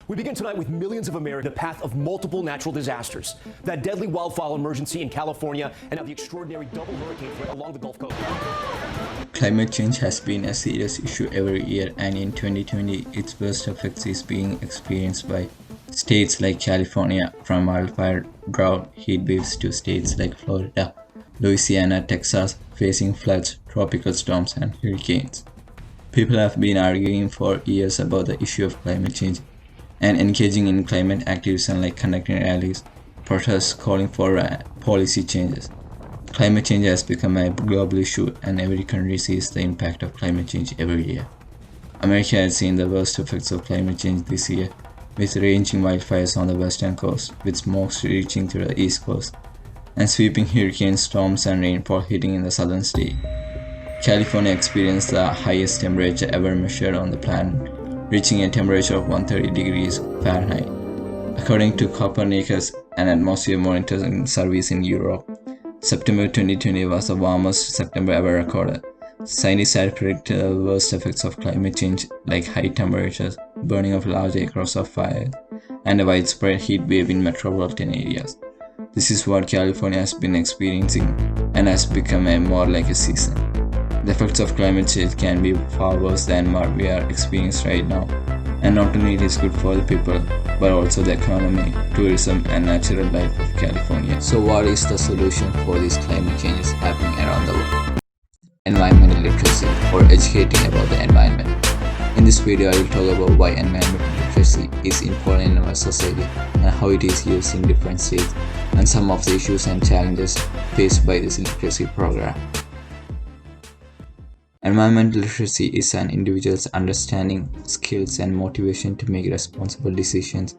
We begin tonight with millions of Americans in the path of multiple natural disasters. That deadly wildfire emergency in California and now the extraordinary double hurricane threat along the Gulf Coast. Climate change has been a serious issue every year, and in 2020, its worst effects is being experienced by states like California, from wildfire, drought, heat waves to states like Florida, Louisiana, Texas, facing floods, tropical storms, and hurricanes. People have been arguing for years about the issue of climate change and engaging in climate activism like conducting rallies, protests calling for policy changes. Climate change has become a global issue, and every country sees the impact of climate change every year. America has seen the worst effects of climate change this year, with raging wildfires on the western coast, with smoke reaching to the east coast, and sweeping hurricane storms and rainfall hitting in the southern state. California experienced the highest temperature ever measured on the planet, reaching a temperature of 130 degrees Fahrenheit. According to Copernicus, an atmosphere monitoring service in Europe, September 2020 was the warmest September ever recorded. Scientists had predicted the worst effects of climate change, like high temperatures, burning of large acres of fire, and a widespread heat wave in metropolitan areas. This is what California has been experiencing and has become more like a season. The effects of climate change can be far worse than what we are experiencing right now, and not only it is good for the people, but also the economy, tourism, and natural life of California. So what is the solution for these climate changes happening around the world? Environmental literacy, or educating about the environment. In this video, I will talk about why environmental literacy is important in our society and how it is used in different states, and some of the issues and challenges faced by this literacy program. Environmental literacy is an individual's understanding, skills, and motivation to make responsible decisions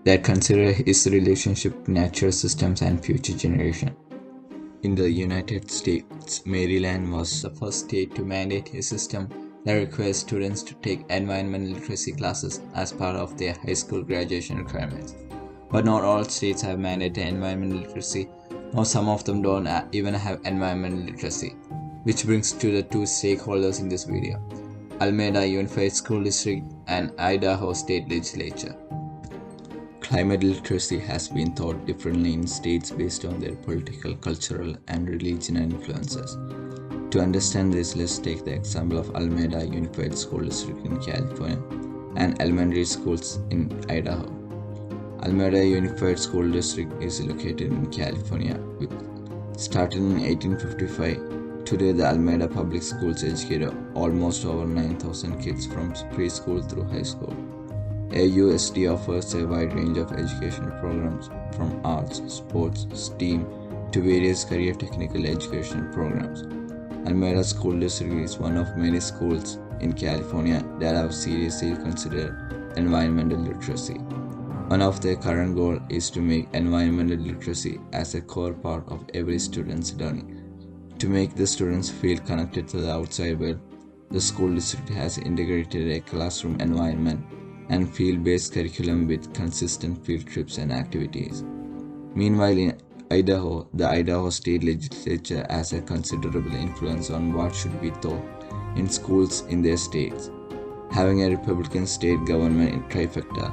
that consider his relationship with natural systems and future generations. In the United States, Maryland was the first state to mandate a system that requires students to take environmental literacy classes as part of their high school graduation requirements. But not all states have mandated environmental literacy, or some of them don't even have environmental literacy. Which brings to the two stakeholders in this video: Alameda Unified School District and Idaho State Legislature. Climate literacy has been taught differently in states based on their political, cultural, and religious influences. To understand this, let's take the example of Alameda Unified School District in California and elementary schools in Idaho. Alameda Unified School District is located in California. Started in 1855, today the Alameda Public Schools educate almost over 9,000 kids from preschool through high school. AUSD offers a wide range of educational programs, from arts, sports, STEAM, to various career technical education programs. Alameda School District is one of many schools in California that have seriously considered environmental literacy. One of their current goals is to make environmental literacy as a core part of every student's learning. To make the students feel connected to the outside world, the school district has integrated a classroom environment and field-based curriculum with consistent field trips and activities. Meanwhile, in Idaho, the Idaho State Legislature has a considerable influence on what should be taught in schools in their states. Having a Republican state government in trifecta,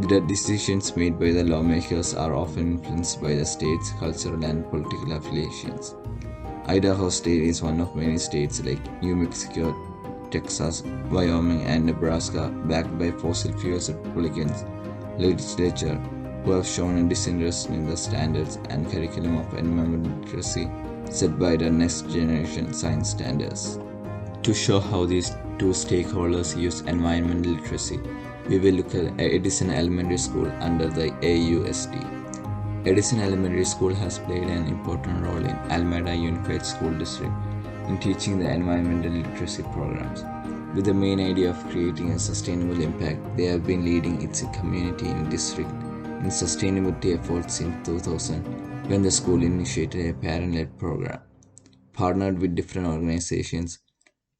the decisions made by the lawmakers are often influenced by the state's cultural and political affiliations. Idaho State is one of many states like New Mexico, Texas, Wyoming, and Nebraska, backed by fossil fuels Republicans legislature, who have shown a disinterest in the standards and curriculum of environmental literacy set by the next generation science standards. To show how these two stakeholders use environmental literacy, we will look at Edison Elementary School under the AUSD. Edison Elementary School has played an important role in Alameda Unified School District in teaching the environmental literacy programs. With the main idea of creating a sustainable impact, they have been leading its community in district in sustainability efforts since 2000, when the school initiated a parent-led program. Partnered with different organizations,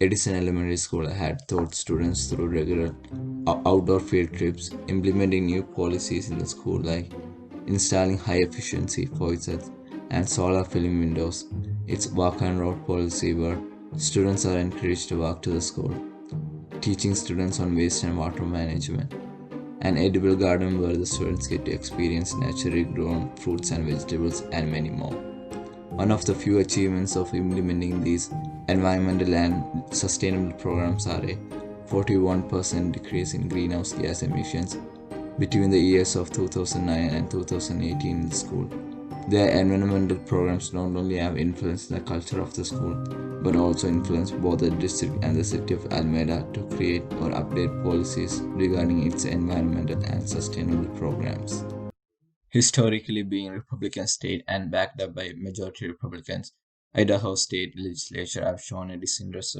Edison Elementary School had taught students through regular outdoor field trips, implementing new policies in the school like installing high-efficiency faucets and solar film windows. Its walk and road policy where students are encouraged to walk to the school, teaching students on waste and water management. an edible garden where the students get to experience naturally grown fruits and vegetables, and many more. One of the few achievements of implementing these environmental and sustainable programs are a 41% decrease in greenhouse gas emissions between the years of 2009 and 2018 in the school. Their environmental programs not only have influenced the culture of the school, but also influenced both the district and the city of Alameda to create or update policies regarding its environmental and sustainable programs. Historically being a Republican state and backed up by majority Republicans, Idaho state legislature have shown a disinterest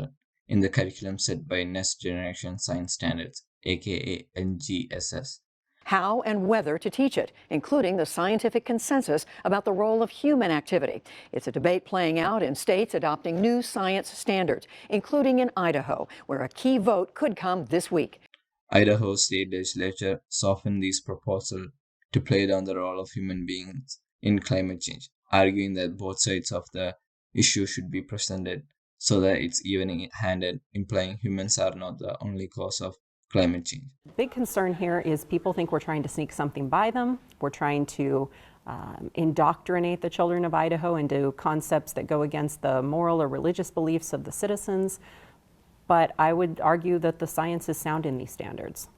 in the curriculum set by Next Generation Science Standards, aka NGSS. How and whether to teach it, including the scientific consensus about the role of human activity. It's a debate playing out in states adopting new science standards, including in Idaho, where a key vote could come this week. Idaho state legislature softened these proposals to play down the role of human beings in climate change, arguing that both sides of the issue should be presented so that it's even-handed, implying humans are not the only cause of climate change. The big concern here is people think we're trying to sneak something by them. We're trying to indoctrinate the children of Idaho into concepts that go against the moral or religious beliefs of the citizens. But I would argue that the science is sound in these standards.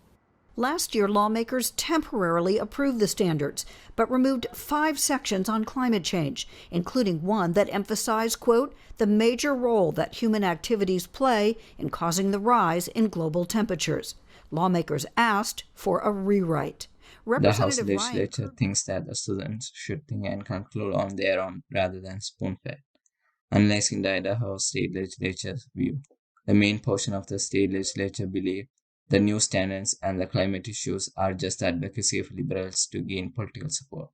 Last year, lawmakers temporarily approved the standards, but removed 5 sections on climate change, including one that emphasized, quote, the major role that human activities play in causing the rise in global temperatures. Lawmakers asked for a rewrite. The House legislature thinks that the students should think and conclude on their own rather than spoon-fed. Unlike in the Idaho state legislature's view, the main portion of the state legislature believe the new standards and the climate issues are just advocacy of liberals to gain political support.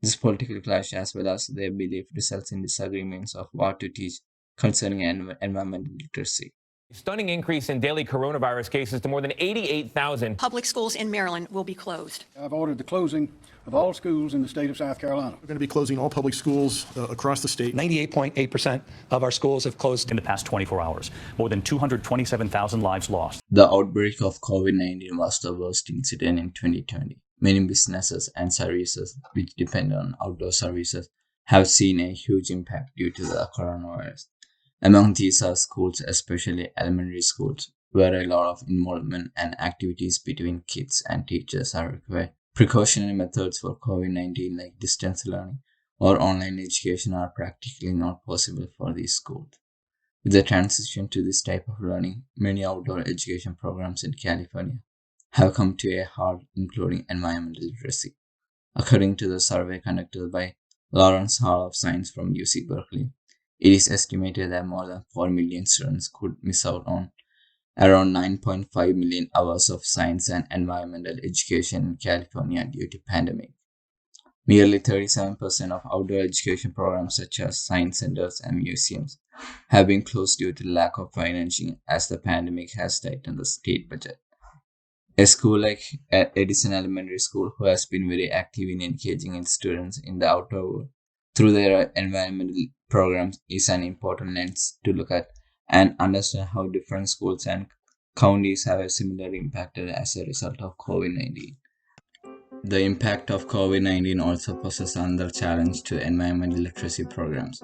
This political clash, as well as their belief, results in disagreements of what to teach concerning environmental literacy. Stunning increase in daily coronavirus cases to more than 88,000. Public schools in Maryland will be closed. I've ordered the closing of all schools in the state of South Carolina. We're going to be closing all public schools across the state. 98.8% of our schools have closed in the past 24 hours. More than 227,000 lives lost. The outbreak of COVID-19 was the worst incident in 2020. Many businesses and services which depend on outdoor services have seen a huge impact due to the coronavirus. Among these are schools, especially elementary schools, where a lot of involvement and activities between kids and teachers are required. Precautionary methods for COVID-19 like distance learning or online education are practically not possible for these schools. With the transition to this type of learning, many outdoor education programs in California have come to a halt, including environmental literacy. According to the survey conducted by Lawrence Hall of Science from UC Berkeley, it is estimated that more than 4 million students could miss out on around 9.5 million hours of science and environmental education in California due to pandemic. Nearly 37% of outdoor education programs such as science centers and museums have been closed due to lack of financing as the pandemic has tightened the state budget. A school like Edison Elementary School, who has been very active in engaging its students in the outdoor world through their environmental programs, is an important lens to look at and understand how different schools and counties have similarly impacted as a result of COVID-19. The impact of COVID-19 also poses another challenge to environmental literacy programs.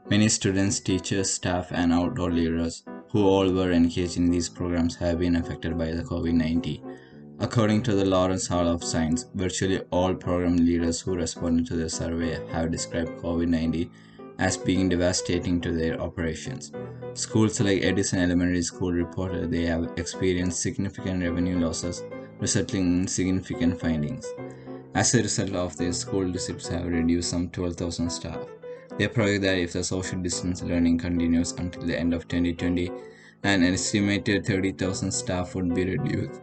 Many students, teachers, staff, and outdoor leaders who all were engaged in these programs have been affected by the COVID-19. According to the Lawrence Hall of Science, virtually all program leaders who responded to the survey have described COVID-19 as being devastating to their operations. Schools like Edison Elementary School reported they have experienced significant revenue losses, resulting in significant findings. As a result of this, school districts have reduced some 12,000 staff. They project that if the social distance learning continues until the end of 2020, an estimated 30,000 staff would be reduced.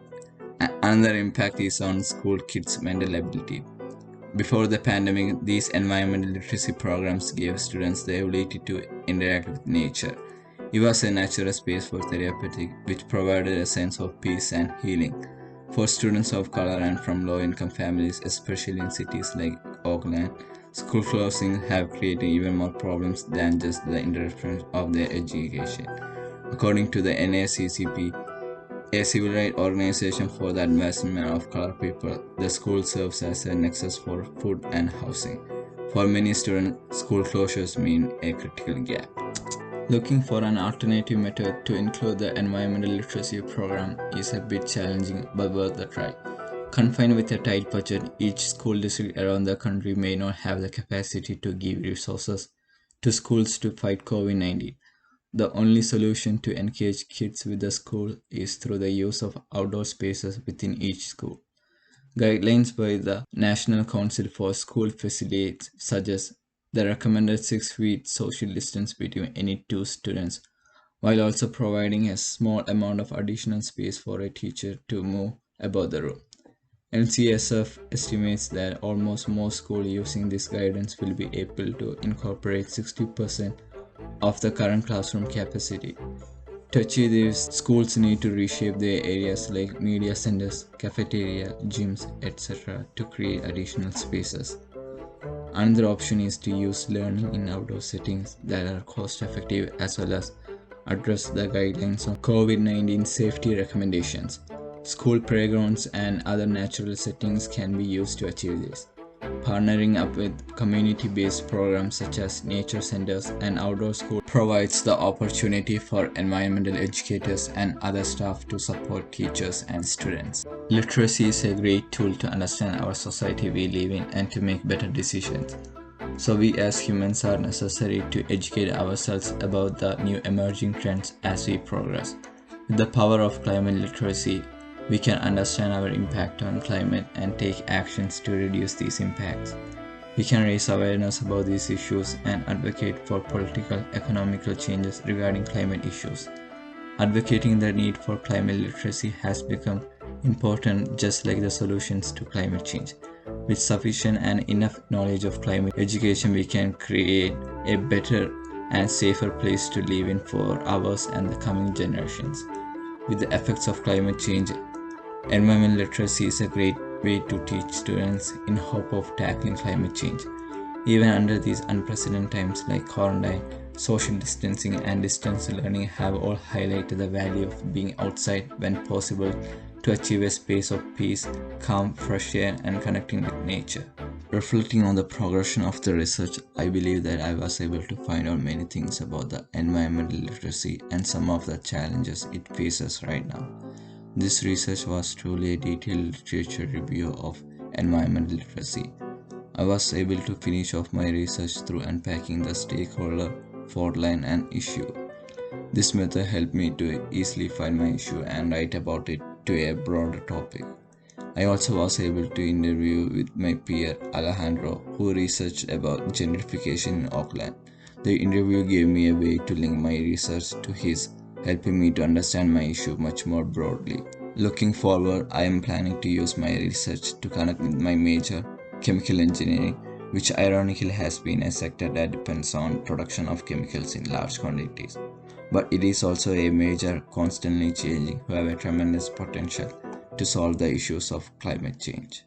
Another impact is on school kids' mental ability. Before the pandemic, these environmental literacy programs gave students the ability to interact with nature. It was a natural space for therapeutic, which provided a sense of peace and healing. For students of color and from low-income families, especially in cities like Oakland, school closing have created even more problems than just the interruption of their education. According to the NAACP, A civil rights organization for the advancement of colored people, the school serves as a nexus for food and housing. For many students, school closures mean a critical gap. Looking for an alternative method to include the environmental literacy program is a bit challenging but worth a try. Confined with a tight budget, each school district around the country may not have the capacity to give resources to schools to fight COVID-19. The only solution to engage kids with the school is through the use of outdoor spaces within each school. Guidelines by the National Council for School Facilities suggest the recommended 6 feet social distance between any two students, while also providing a small amount of additional space for a teacher to move about the room. NCSF estimates that almost most schools using this guidance will be able to incorporate 60% of the current classroom capacity. To achieve this, schools need to reshape their areas like media centers, cafeteria, gyms, etc. to create additional spaces. Another option is to use learning in outdoor settings that are cost-effective as well as address the guidelines on COVID-19 safety recommendations. School playgrounds and other natural settings can be used to achieve this. Partnering up with community-based programs such as nature centers and outdoor school provides the opportunity for environmental educators and other staff to support teachers and students. Literacy is a great tool to understand our society we live in and to make better decisions. So we as humans are necessary to educate ourselves about the new emerging trends as we progress. With the power of climate literacy, we can understand our impact on climate and take actions to reduce these impacts. We can raise awareness about these issues and advocate for political, economical changes regarding climate issues. Advocating the need for climate literacy has become important just like the solutions to climate change. With sufficient and enough knowledge of climate education, we can create a better and safer place to live in for ours and the coming generations. With the effects of climate change, environmental literacy is a great way to teach students in hope of tackling climate change. Even under these unprecedented times like quarantine, social distancing and distance learning have all highlighted the value of being outside when possible to achieve a space of peace, calm, fresh air and connecting with nature. Reflecting on the progression of the research, I believe that I was able to find out many things about the environmental literacy and some of the challenges it faces right now. This research was truly a detailed literature review of environmental literacy. I was able to finish off my research through unpacking the stakeholder, fault line and issue. This method helped me to easily find my issue and write about it to a broader topic. I also was able to interview with my peer Alejandro, who researched about gentrification in Auckland. The interview gave me a way to link my research to his, helping me to understand my issue much more broadly. Looking forward, I am planning to use my research to connect with my major, chemical engineering, which ironically has been a sector that depends on production of chemicals in large quantities. But it is also a major, constantly changing, who have a tremendous potential to solve the issues of climate change.